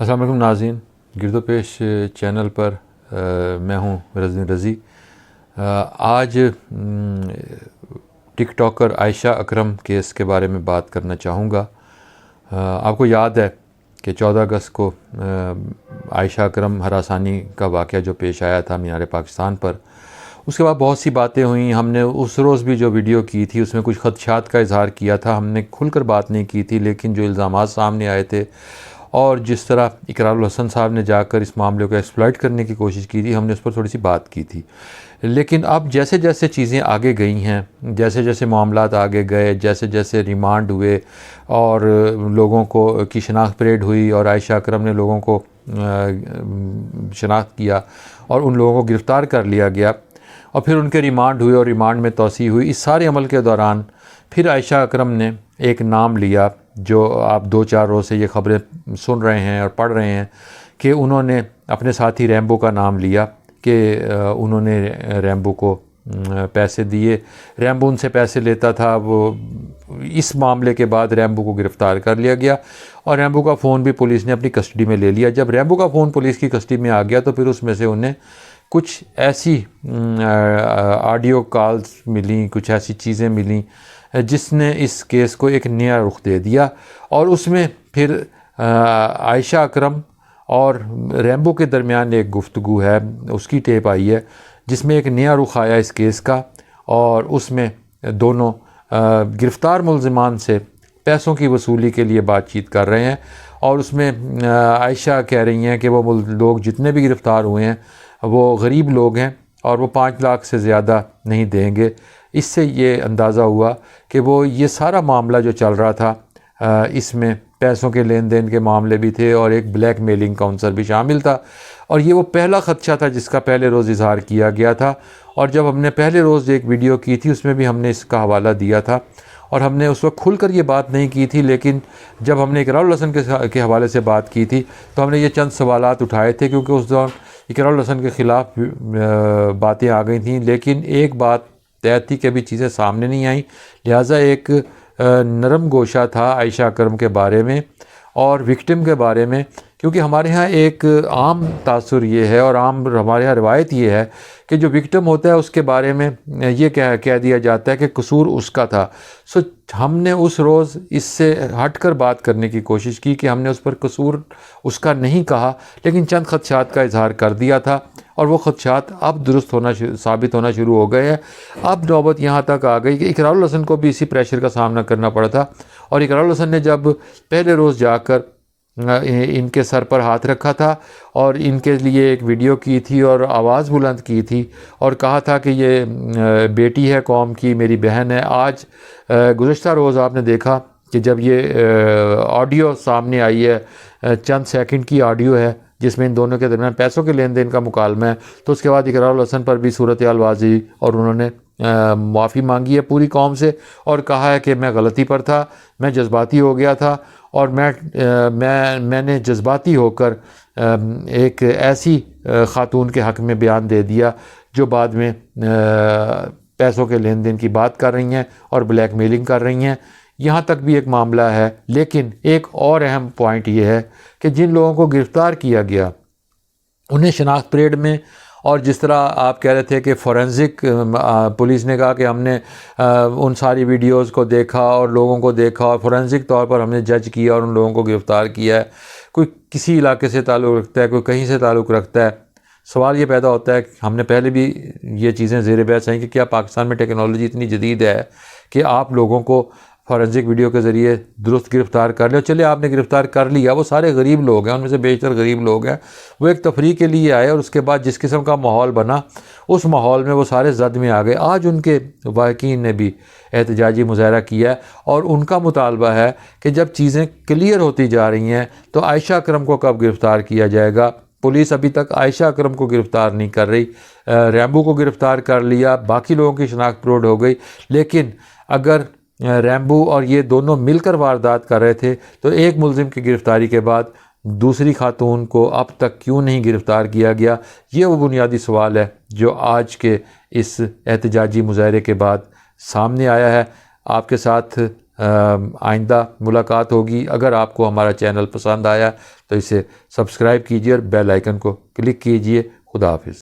السلام علیکم ناظرین، گرد و پیش چینل پر میں ہوں رضوان رضی۔ آج ٹک ٹاکر عائشہ اکرم کیس کے بارے میں بات کرنا چاہوں گا۔ آپ کو یاد ہے کہ 14 اگست کو عائشہ اکرم ہراسانی کا واقعہ جو پیش آیا تھا مینار پاکستان پر، اس کے بعد بہت سی باتیں ہوئیں۔ ہم نے اس روز بھی جو ویڈیو کی تھی اس میں کچھ خدشات کا اظہار کیا تھا، ہم نے کھل کر بات نہیں کی تھی، لیکن جو الزامات سامنے آئے تھے اور جس طرح اقرار الحسن صاحب نے جا کر اس معاملے کو ایکسپلائٹ کرنے کی کوشش کی تھی، ہم نے اس پر تھوڑی سی بات کی تھی۔ لیکن اب جیسے جیسے چیزیں آگے گئی ہیں، جیسے جیسے معاملات آگے گئے، جیسے جیسے ریمانڈ ہوئے اور لوگوں کو کی شناخت پریڈ ہوئی اور عائشہ اکرم نے لوگوں کو شناخت کیا اور ان لوگوں کو گرفتار کر لیا گیا اور پھر ان کے ریمانڈ ہوئے اور ریمانڈ میں توسیع ہوئی، اس سارے عمل کے دوران پھر عائشہ اکرم نے ایک نام لیا جو آپ 2-4 روز سے یہ خبریں سن رہے ہیں اور پڑھ رہے ہیں کہ انہوں نے اپنے ساتھی ریمبو کا نام لیا کہ انہوں نے ریمبو کو پیسے دیے، ریمبو ان سے پیسے لیتا تھا۔ وہ اس معاملے کے بعد ریمبو کو گرفتار کر لیا گیا اور ریمبو کا فون بھی پولیس نے اپنی کسٹڈی میں لے لیا۔ جب ریمبو کا فون پولیس کی کسٹڈی میں آ گیا تو پھر اس میں سے انہیں کچھ ایسی آڈیو کالز ملیں، کچھ ایسی چیزیں ملیں جس نے اس کیس کو ایک نیا رخ دے دیا، اور اس میں پھر عائشہ اکرم اور ریمبو کے درمیان ایک گفتگو ہے، اس کی ٹیپ آئی ہے جس میں ایک نیا رخ آیا اس کیس کا، اور اس میں دونوں گرفتار ملزمان سے پیسوں کی وصولی کے لیے بات چیت کر رہے ہیں، اور اس میں عائشہ کہہ رہی ہیں کہ وہ لوگ جتنے بھی گرفتار ہوئے ہیں وہ غریب لوگ ہیں اور وہ 5 لاکھ سے زیادہ نہیں دیں گے۔ اس سے یہ اندازہ ہوا کہ وہ یہ سارا معاملہ جو چل رہا تھا اس میں پیسوں کے لین دین کے معاملے بھی تھے اور ایک بلیک میلنگ کا عنصر بھی شامل تھا، اور یہ وہ پہلا خدشہ تھا جس کا پہلے روز اظہار کیا گیا تھا۔ اور جب ہم نے پہلے روز ایک ویڈیو کی تھی اس میں بھی ہم نے اس کا حوالہ دیا تھا اور ہم نے اس وقت کھل کر یہ بات نہیں کی تھی، لیکن جب ہم نے اقرار الحسن کے حوالے سے بات کی تھی تو ہم نے یہ چند سوالات اٹھائے تھے، کیونکہ اس دوران اقرار الحسن کے خلاف باتیں آ گئی تھیں، لیکن ایک بات طے تھی کہ ابھی چیزیں سامنے نہیں آئیں، لہٰذا ایک نرم گوشہ تھا عائشہ اکرم کے بارے میں اور وکٹم کے بارے میں، کیونکہ ہمارے ہاں ایک عام تاثر یہ ہے اور عام ہمارے ہاں روایت یہ ہے کہ جو وکٹم ہوتا ہے اس کے بارے میں یہ کہہ دیا جاتا ہے کہ قصور اس کا تھا۔ ہم نے اس روز اس سے ہٹ کر بات کرنے کی کوشش کی کہ ہم نے اس پر قصور اس کا نہیں کہا، لیکن چند خدشات کا اظہار کر دیا تھا، اور وہ خدشات اب درست ثابت ہونا شروع ہو گئے ہیں۔ اب نوبت یہاں تک آ گئی کہ اقرار الحسن کو بھی اسی پریشر کا سامنا کرنا پڑا تھا، اور اقرار الحسن نے جب پہلے روز جا کر ان کے سر پر ہاتھ رکھا تھا اور ان کے لیے ایک ویڈیو کی تھی اور آواز بلند کی تھی اور کہا تھا کہ یہ بیٹی ہے قوم کی، میری بہن ہے، آج گزشتہ روز آپ نے دیکھا کہ جب یہ آڈیو سامنے آئی ہے، چند سیکنڈ کی آڈیو ہے جس میں ان دونوں کے درمیان پیسوں کے لین دین کا مکالمہ ہے، تو اس کے بعد اقرار الحسن پر بھی صورتحال واضح ہوئی اور انہوں نے معافی مانگی ہے پوری قوم سے اور کہا ہے کہ میں غلطی پر تھا، میں جذباتی ہو گیا تھا اور میں نے جذباتی ہو کر ایک ایسی خاتون کے حق میں بیان دے دیا جو بعد میں پیسوں کے لین دین کی بات کر رہی ہیں اور بلیک میلنگ کر رہی ہیں۔ یہاں تک بھی ایک معاملہ ہے، لیکن ایک اور اہم پوائنٹ یہ ہے کہ جن لوگوں کو گرفتار کیا گیا انہیں شناخت پریڈ میں، اور جس طرح آپ کہہ رہے تھے کہ فورینزک پولیس نے کہا کہ ہم نے ان ساری ویڈیوز کو دیکھا اور لوگوں کو دیکھا اور فورینزک طور پر ہم نے جج کیا اور ان لوگوں کو گرفتار کیا ہے، کوئی کسی علاقے سے تعلق رکھتا ہے، کوئی کہیں سے تعلق رکھتا ہے۔ سوال یہ پیدا ہوتا ہے کہ ہم نے پہلے بھی یہ چیزیں زیر بحث ہیں کہ کیا پاکستان میں ٹیکنالوجی اتنی جدید ہے کہ آپ لوگوں کو فورینزک ویڈیو کے ذریعے درست گرفتار کر لیں؟ چلے آپ نے گرفتار کر لیا، وہ سارے غریب لوگ ہیں، ان میں سے بیشتر غریب لوگ ہیں، وہ ایک تفریح کے لیے آئے اور اس کے بعد جس قسم کا ماحول بنا اس ماحول میں وہ سارے زد میں آ گئے۔ آج ان کے واقعین نے بھی احتجاجی مظاہرہ کیا ہے اور ان کا مطالبہ ہے کہ جب چیزیں کلیئر ہوتی جا رہی ہیں تو عائشہ اکرم کو کب گرفتار کیا جائے گا؟ پولیس ابھی تک عائشہ اکرم کو گرفتار نہیں کر رہی، ریمبو کو گرفتار کر لیا، باقی لوگوں کی شناخت پروڈ ہو گئی، لیکن اگر ریمبو اور یہ دونوں مل کر واردات کر رہے تھے تو ایک ملزم کی گرفتاری کے بعد دوسری خاتون کو اب تک کیوں نہیں گرفتار کیا گیا؟ یہ وہ بنیادی سوال ہے جو آج کے اس احتجاجی مظاہرے کے بعد سامنے آیا ہے۔ آپ کے ساتھ آئندہ ملاقات ہوگی۔ اگر آپ کو ہمارا چینل پسند آیا تو اسے سبسکرائب کیجیے اور بیل آئیکن کو کلک کیجیے۔ خدا حافظ۔